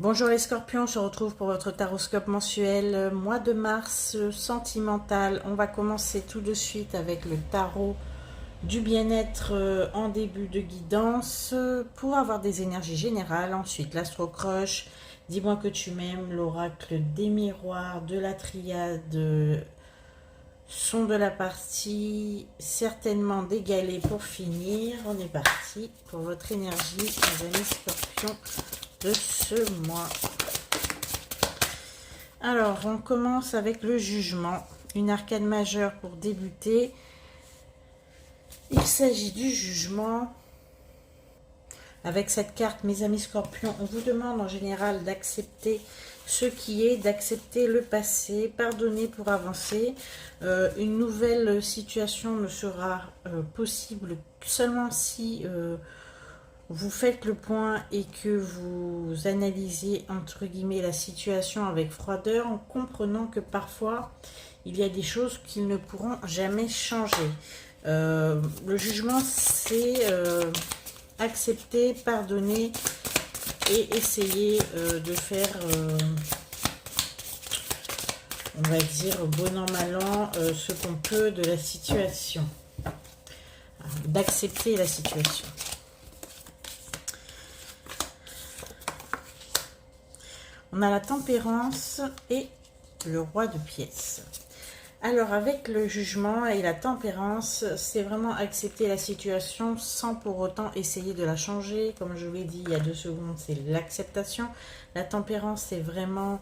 Bonjour les scorpions, on se retrouve pour votre taroscope mensuel mois de mars sentimental. On va commencer tout de suite avec le tarot du bien-être en début de guidance pour avoir des énergies générales. Ensuite l'astro-croche, dis-moi que tu m'aimes, l'oracle des miroirs, de la triade, son de la partie, certainement des galets pour finir. On est parti pour votre énergie, mes amis scorpions, de ce mois. Alors, on commence avec le jugement, une arcane majeure pour débuter. Il s'agit du jugement. Avec cette carte, mes amis scorpions, on vous demande en général d'accepter ce qui est, d'accepter le passé, pardonner pour avancer. Une nouvelle situation ne sera possible seulement si vous faites le point et que vous analysez entre guillemets la situation avec froideur en comprenant que parfois il y a des choses qui ne pourront jamais changer. Le jugement, c'est accepter, pardonner et essayer de faire, on va dire, bon an mal an, ce qu'on peut de la situation. D'accepter la situation. On a la tempérance et le roi de pièces. Alors avec le jugement et la tempérance, c'est vraiment accepter la situation sans pour autant essayer de la changer. Comme je l'ai dit il y a 2 secondes, c'est l'acceptation. La tempérance, c'est vraiment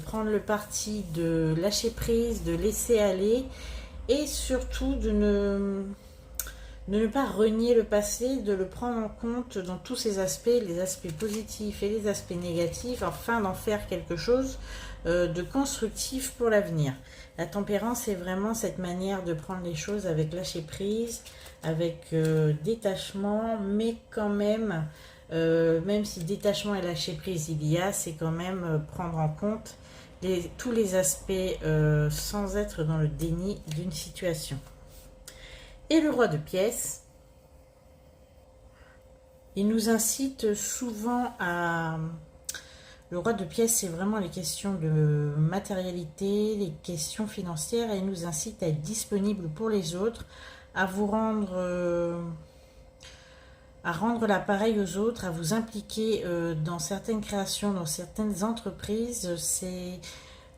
prendre le parti de lâcher prise, de laisser aller et surtout de ne pas renier le passé, de le prendre en compte dans tous ses aspects, les aspects positifs et les aspects négatifs, afin d'en faire quelque chose de constructif pour l'avenir. La tempérance, c'est vraiment cette manière de prendre les choses avec lâcher prise, avec détachement, mais quand même, même si détachement et lâcher prise il y a, c'est quand même prendre en compte tous les aspects sans être dans le déni d'une situation. Et le roi de pièces, il nous incite souvent à... Le roi de pièces, c'est vraiment les questions de matérialité, les questions financières, et il nous incite à être disponible pour les autres, à vous rendre... à rendre l'appareil aux autres, à vous impliquer dans certaines créations, dans certaines entreprises. C'est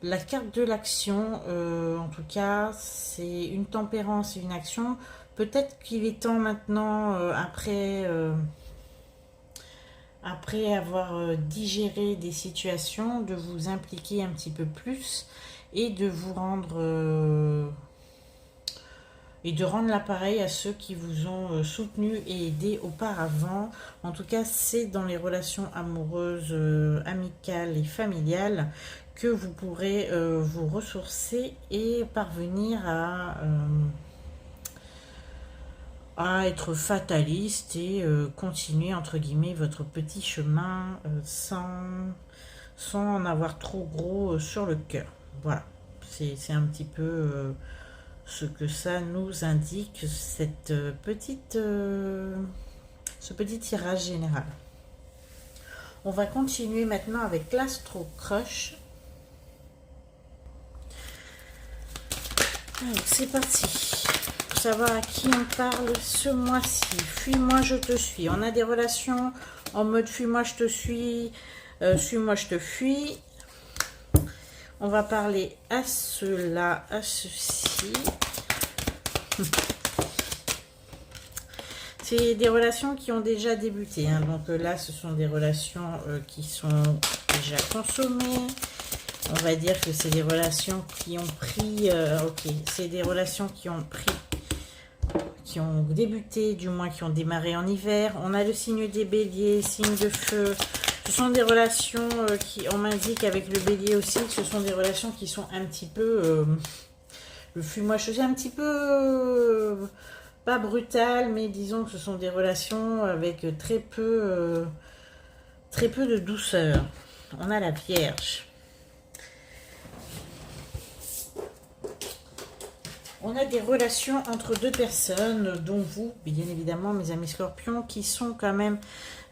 la carte de l'action, en tout cas, c'est une tempérance et une action. Peut-être qu'il est temps maintenant, après avoir digéré des situations, de vous impliquer un petit peu plus et de vous rendre... et de rendre l'appareil à ceux qui vous ont soutenu et aidé auparavant. En tout cas, c'est dans les relations amoureuses, amicales et familiales que vous pourrez vous ressourcer et parvenir à être fataliste et continuer entre guillemets votre petit chemin sans en avoir trop gros sur le cœur. Voilà, c'est un petit peu ce que ça nous indique, ce petit tirage général. On va continuer maintenant avec l'astro-croche. C'est parti. Pour savoir à qui on parle ce mois-ci. Fuis-moi, je te suis. On a des relations en mode fuis-moi, je te suis, suis-moi, je te fuis. On va parler à cela, à ceci. C'est des relations qui ont déjà débuté. Hein. Donc là, ce sont des relations qui sont déjà consommées. On va dire que c'est des relations qui ont pris... ok, c'est des relations qui ont pris... qui ont débuté, du moins qui ont démarré en hiver. On a le signe des béliers, signe de feu. Ce sont des relations qui... On m'indique avec le bélier aussi que ce sont des relations qui sont un petit peu... le fuis-moi, je suis un petit peu... pas brutal, mais disons que ce sont des relations avec très peu de douceur. On a la Vierge. On a des relations entre 2 personnes, dont vous, bien évidemment, mes amis scorpions, qui sont quand même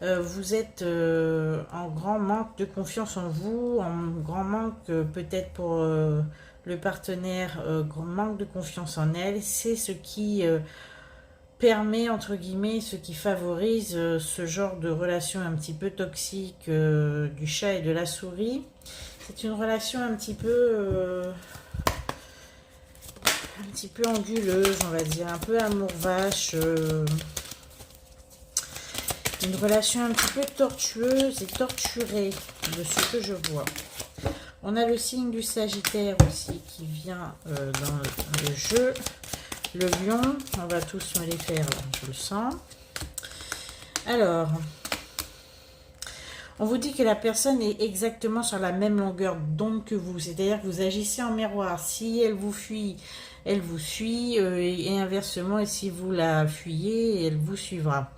Vous êtes en grand manque de confiance en vous, en grand manque peut-être pour le partenaire, grand manque de confiance en elle. C'est ce qui permet, entre guillemets, ce qui favorise ce genre de relation un petit peu toxique du chat et de la souris. C'est une relation un petit peu anguleuse, on va dire, un peu amour vache. Une relation un petit peu tortueuse et torturée de ce que je vois. On a le signe du Sagittaire aussi qui vient dans le jeu. Le lion, on va tous me les faire, je le sens. Alors, on vous dit que la personne est exactement sur la même longueur d'onde que vous. C'est-à-dire que vous agissez en miroir. Si elle vous fuit, elle vous suit. Et inversement, et si vous la fuyez, elle vous suivra.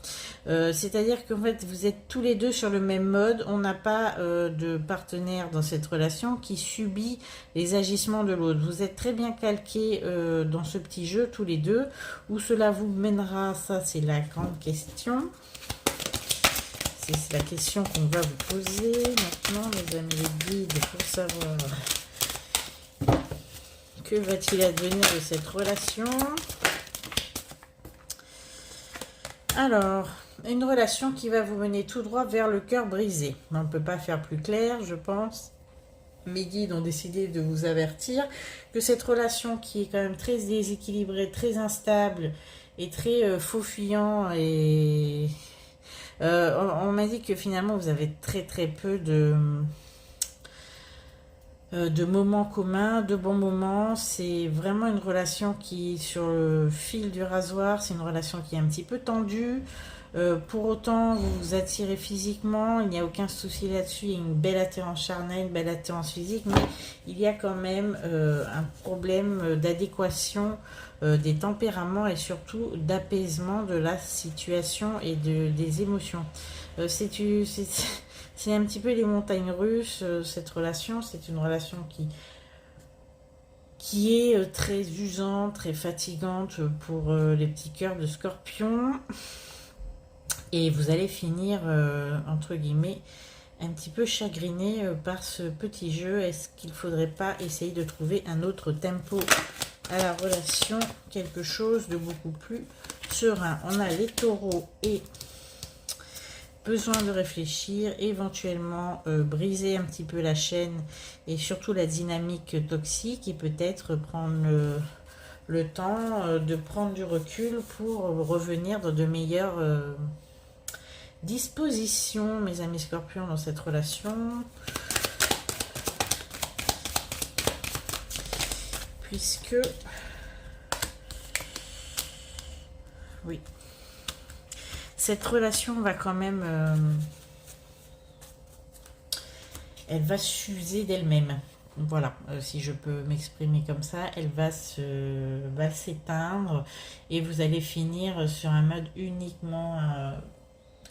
C'est-à-dire qu'en fait, vous êtes tous les deux sur le même mode. On n'a pas de partenaire dans cette relation qui subit les agissements de l'autre. Vous êtes très bien calqués dans ce petit jeu, tous les deux. Où cela vous mènera, ça c'est la grande question. C'est la question qu'on va vous poser maintenant, mes amis les guides, pour savoir que va-t-il advenir de cette relation. Alors, une relation qui va vous mener tout droit vers le cœur brisé. On ne peut pas faire plus clair, je pense. Mes guides ont décidé de vous avertir que cette relation qui est quand même très déséquilibrée, très instable et très faux-fuyant et... on m'a dit que finalement vous avez très peu de moments communs, de bons moments. C'est vraiment une relation qui est sur le fil du rasoir. C'est une relation qui est un petit peu tendue. Pour autant, vous vous attirez physiquement, il n'y a aucun souci là-dessus. Il y a une belle attirance charnelle, une belle attirance physique, mais il y a quand même un problème d'adéquation des tempéraments et surtout d'apaisement de la situation et des émotions. C'est un petit peu les montagnes russes, cette relation. C'est une relation qui est très usante, très fatigante pour les petits cœurs de scorpion. Et vous allez finir, entre guillemets, un petit peu chagriné par ce petit jeu. Est-ce qu'il ne faudrait pas essayer de trouver un autre tempo à la relation, quelque chose de beaucoup plus serein? On a les taureaux et besoin de réfléchir, éventuellement briser un petit peu la chaîne et surtout la dynamique toxique et peut-être prendre le temps de prendre du recul pour revenir dans de meilleures dispositions, mes amis scorpions, dans cette relation. Puisque, oui, cette relation va quand même, elle va s'user d'elle-même. Voilà, si je peux m'exprimer comme ça, elle va s'éteindre et vous allez finir sur un mode uniquement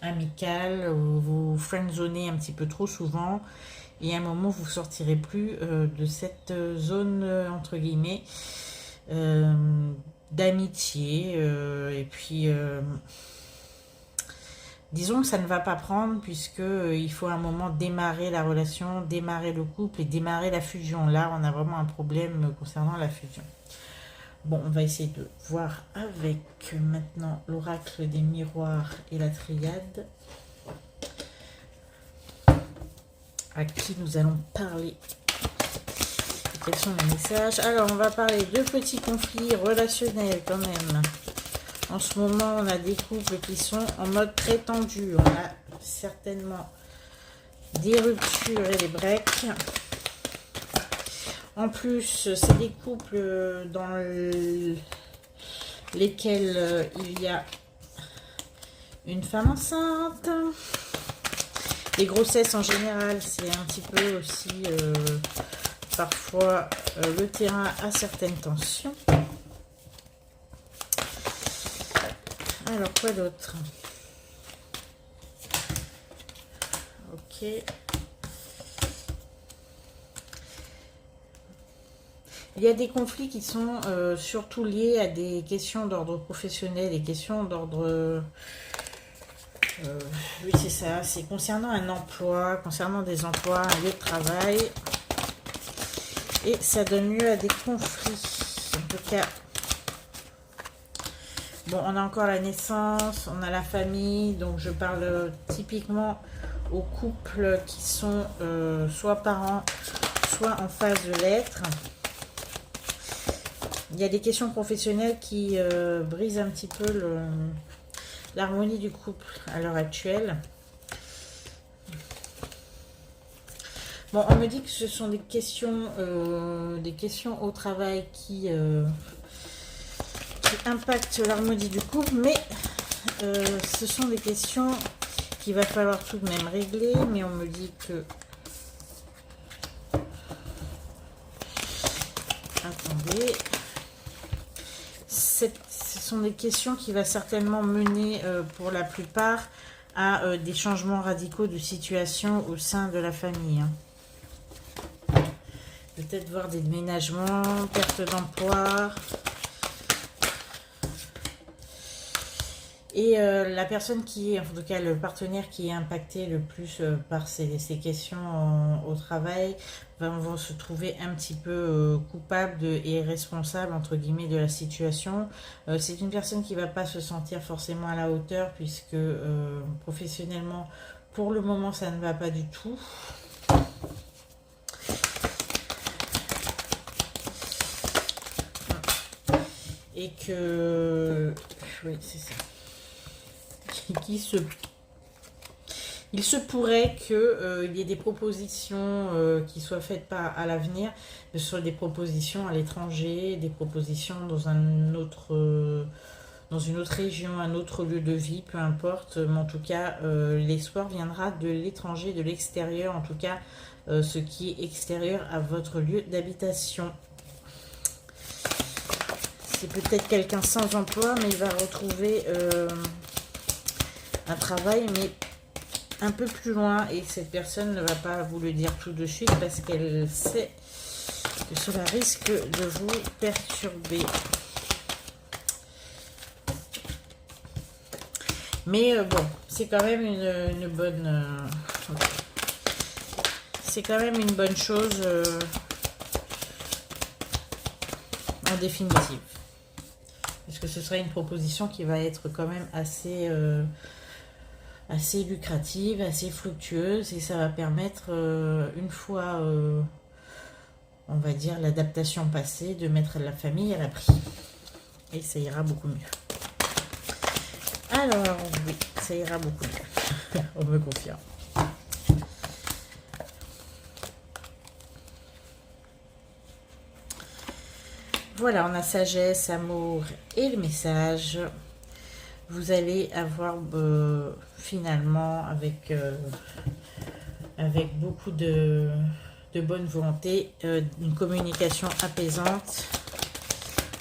amical, où vous friendzonez un petit peu trop souvent et à un moment vous sortirez plus de cette zone entre guillemets d'amitié et puis disons que ça ne va pas prendre puisque il faut à un moment démarrer la relation, démarrer le couple et démarrer la fusion. Là on a vraiment un problème concernant la fusion. Bon, on va essayer de voir avec maintenant l'oracle des miroirs et la triade. À qui nous allons parler? Quels sont les messages? Alors, on va parler de petits conflits relationnels quand même. En ce moment, on a des couples qui sont en mode très tendu. On a certainement des ruptures et des breaks. En plus, c'est des couples dans lesquels il y a une femme enceinte. Les grossesses en général, c'est un petit peu aussi parfois le terrain à certaines tensions. Alors, quoi d'autre? Ok. Il y a des conflits qui sont surtout liés à des questions d'ordre professionnel, des questions d'ordre Oui, c'est ça. C'est concernant un emploi, concernant des emplois, un lieu de travail. Et ça donne lieu à des conflits. En tout cas, bon, on a encore la naissance, on a la famille. Donc, je parle typiquement aux couples qui sont soit parents, soit en phase de l'être. Il y a des questions professionnelles qui brisent un petit peu l'harmonie du couple à l'heure actuelle. Bon, on me dit que ce sont des questions au travail qui impactent l'harmonie du couple, mais ce sont des questions qu'il va falloir tout de même régler, mais on me dit que... Attendez. Ce sont des questions qui vont certainement mener pour la plupart à des changements radicaux de situation au sein de la famille. Peut-être voir des déménagements, perte d'emploi. Et la personne qui est, en tout cas le partenaire qui est impacté le plus par ces questions au travail, vont se trouver un petit peu coupable et responsable entre guillemets de la situation. C'est une personne qui ne va pas se sentir forcément à la hauteur puisque professionnellement, pour le moment, ça ne va pas du tout. Et que... Oui, c'est ça. Il se pourrait qu'il y ait des propositions qui soient faites à l'avenir, que ce soit des propositions à l'étranger, des propositions dans une autre région, un autre lieu de vie, peu importe. Mais en tout cas, l'espoir viendra de l'étranger, de l'extérieur, en tout cas, ce qui est extérieur à votre lieu d'habitation. C'est peut-être quelqu'un sans emploi, mais il va retrouver... un travail, mais un peu plus loin, et cette personne ne va pas vous le dire tout de suite parce qu'elle sait que cela risque de vous perturber. Mais bon, c'est quand même une bonne... c'est quand même une bonne chose en définitive. Parce que ce sera une proposition qui va être quand même assez lucrative, assez fructueuse, et ça va permettre, une fois, on va dire, l'adaptation passée, de mettre la famille à l'abri. Et ça ira beaucoup mieux. Alors, oui, ça ira beaucoup mieux. On me confirme. Voilà, on a sagesse, amour et le message. Vous allez avoir finalement, avec beaucoup de bonne volonté, une communication apaisante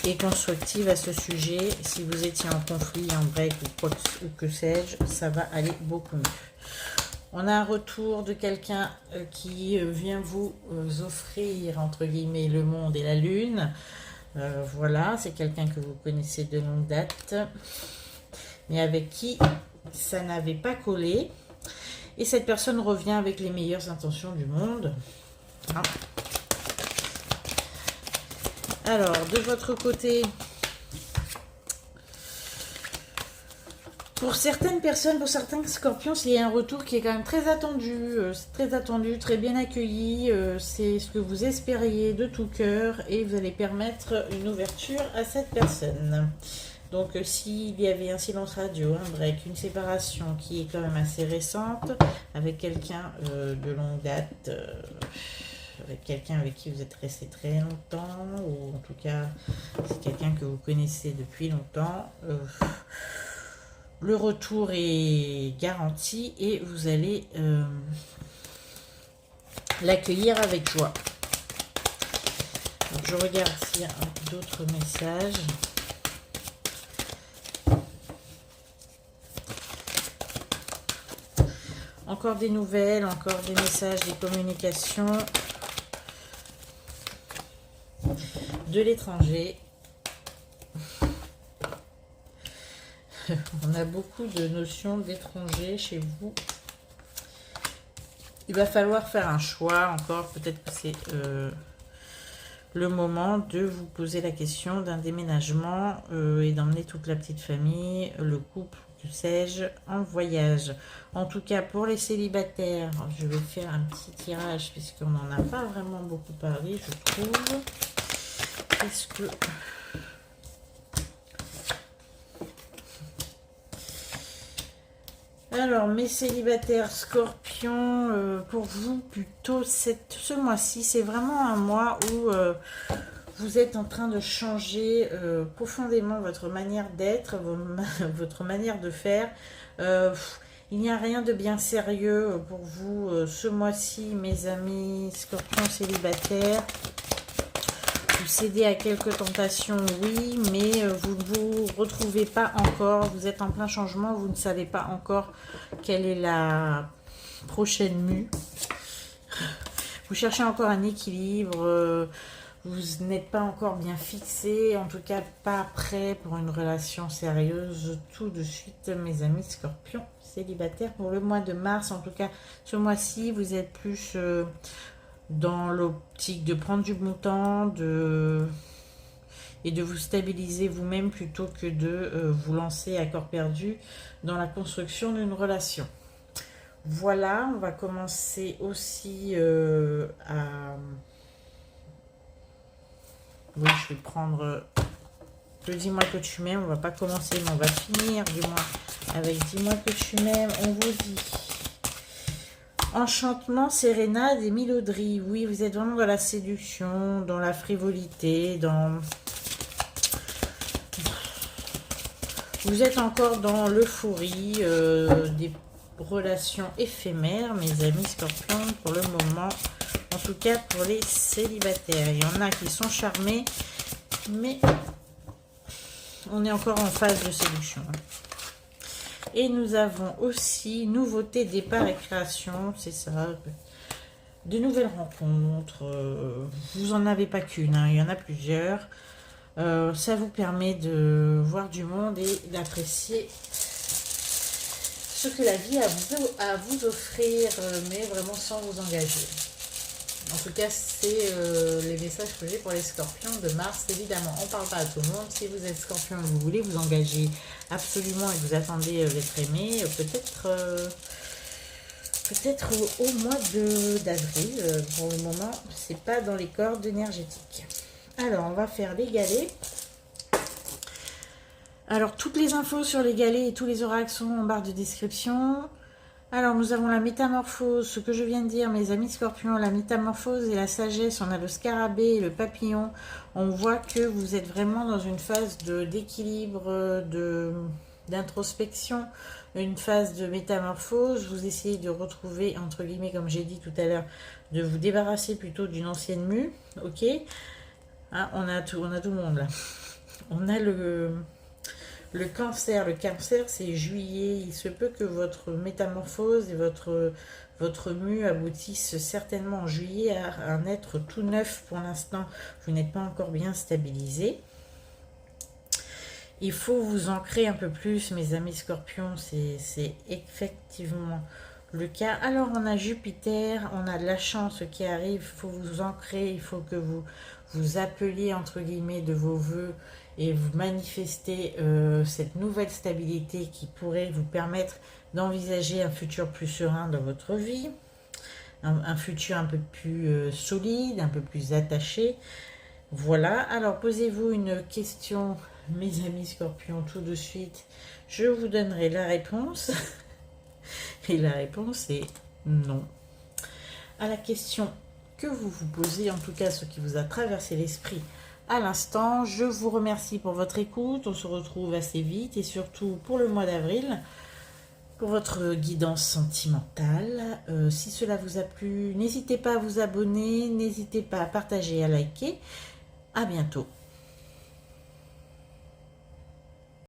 et constructive à ce sujet. Si vous étiez en conflit, en break ou que sais-je, ça va aller beaucoup mieux. On a un retour de quelqu'un qui vient vous offrir, entre guillemets, le monde et la lune. Voilà, c'est quelqu'un que vous connaissez de longue date, mais avec qui ça n'avait pas collé. Et cette personne revient avec les meilleures intentions du monde. Ah. Alors, de votre côté, pour certaines personnes, pour certains scorpions, il y a un retour qui est quand même très attendu. C'est très attendu, très bien accueilli. C'est ce que vous espériez de tout cœur et vous allez permettre une ouverture à cette personne. Donc, s'il y avait un silence radio, un break, une séparation qui est quand même assez récente, avec quelqu'un de longue date, avec quelqu'un avec qui vous êtes resté très longtemps, ou en tout cas, c'est quelqu'un que vous connaissez depuis longtemps, le retour est garanti et vous allez l'accueillir avec joie. Donc, je regarde s'il y a d'autres messages. Encore des nouvelles, encore des messages, des communications de l'étranger. On a beaucoup de notions d'étranger chez vous. Il va falloir faire un choix encore. Peut-être que c'est le moment de vous poser la question d'un déménagement et d'emmener toute la petite famille, le couple, que sais-je, en voyage. En tout cas, pour les célibataires, je vais faire un petit tirage puisqu'on n'en a pas vraiment beaucoup parlé, je trouve. Qu'est-ce que... Alors, mes célibataires scorpions, pour vous, plutôt ce mois-ci, c'est vraiment un mois où vous êtes en train de changer profondément votre manière d'être, votre manière de faire. Il n'y a rien de bien sérieux pour vous ce mois-ci, mes amis scorpions célibataires. Vous cédez à quelques tentations, oui, mais vous ne vous retrouvez pas encore. Vous êtes en plein changement, vous ne savez pas encore quelle est la prochaine mue. Vous cherchez encore un équilibre, vous n'êtes pas encore bien fixé, en tout cas pas prêt pour une relation sérieuse tout de suite, mes amis scorpions célibataires. Pour le mois de mars, en tout cas ce mois-ci, vous êtes plus... dans l'optique de prendre du bon temps et de vous stabiliser vous-même plutôt que de vous lancer à corps perdu dans la construction d'une relation. Voilà, on va commencer aussi à... Oui, je vais prendre le dis-moi que tu m'aimes. On va pas commencer, mais on va finir du moins avec dis-moi que tu m'aimes. On vous dit... Enchantement, sérénade et milauderie. Oui, vous êtes vraiment dans la séduction, dans la frivolité, dans... Vous êtes encore dans l'euphorie des relations éphémères, mes amis scorpions, pour le moment. En tout cas, pour les célibataires. Il y en a qui sont charmés, mais on est encore en phase de séduction. Et nous avons aussi nouveauté, départ et création, c'est ça, de nouvelles rencontres. Vous n'en avez pas qu'une, hein, il y en a plusieurs. Ça vous permet de voir du monde et d'apprécier ce que la vie a à vous offrir, mais vraiment sans vous engager. En tout cas, c'est les messages que j'ai pour les scorpions de mars. Évidemment, on ne parle pas à tout le monde. Si vous êtes scorpion et vous voulez vous engager absolument et que vous attendez d'être aimé, peut-être au mois d'avril. Pour le moment, c'est pas dans les cordes énergétiques. Alors, on va faire les galets. Alors, toutes les infos sur les galets et tous les oracles sont en barre de description. Alors, nous avons la métamorphose, ce que je viens de dire, mes amis scorpions, la métamorphose et la sagesse. On a le scarabée et le papillon. On voit que vous êtes vraiment dans une phase d'équilibre, d'introspection, une phase de métamorphose. Vous essayez de retrouver, entre guillemets, comme j'ai dit tout à l'heure, de vous débarrasser plutôt d'une ancienne mue. Ok, hein, on a tout le monde là. On a le cancer, c'est juillet. Il se peut que votre métamorphose et votre mue aboutissent certainement en juillet à un être tout neuf. Pour l'instant, vous n'êtes pas encore bien stabilisé. Il faut vous ancrer un peu plus, mes amis scorpions, c'est effectivement le cas. Alors, on a Jupiter, on a de la chance qui arrive, il faut vous ancrer, il faut que vous appeliez, entre guillemets, de vos voeux et vous manifestez cette nouvelle stabilité qui pourrait vous permettre d'envisager un futur plus serein dans votre vie, un futur un peu plus solide, un peu plus attaché. Voilà, alors posez-vous une question, mes amis scorpions, tout de suite. Je vous donnerai la réponse. Et la réponse est non. À la question que vous vous posez, en tout cas ce qui vous a traversé l'esprit à l'instant, je vous remercie pour votre écoute. On se retrouve assez vite et surtout pour le mois d'avril, pour votre guidance sentimentale. Si cela vous a plu, n'hésitez pas à vous abonner, n'hésitez pas à partager et à liker. À bientôt.